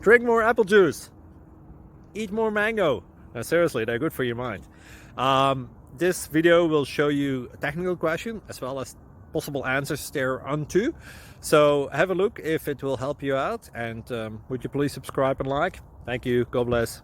Drink more apple juice. Eat more mango. Seriously, they're good for your mind. This video will show you a technical question as well as possible answers thereunto. So have a look if it will help you out, and would you please subscribe and like? Thank you. God bless.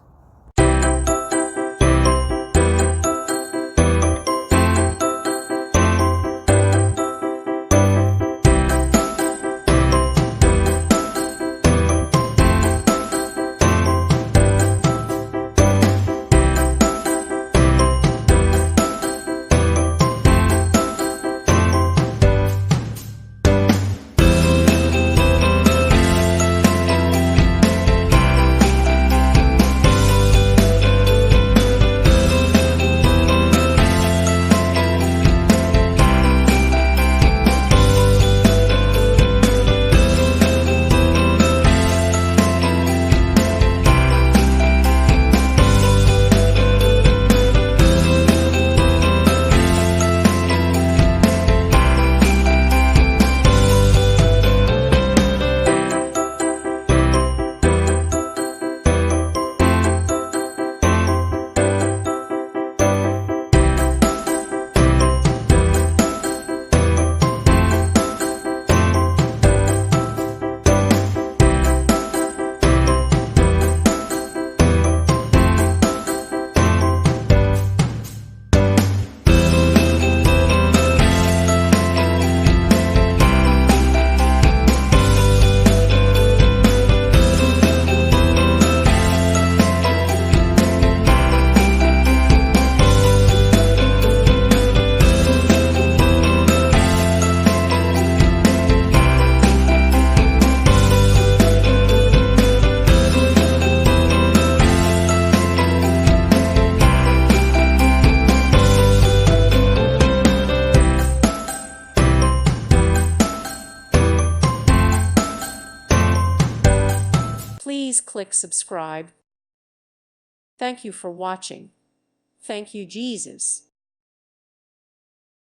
Please click subscribe. Thank you for watching. Thank you, Jesus.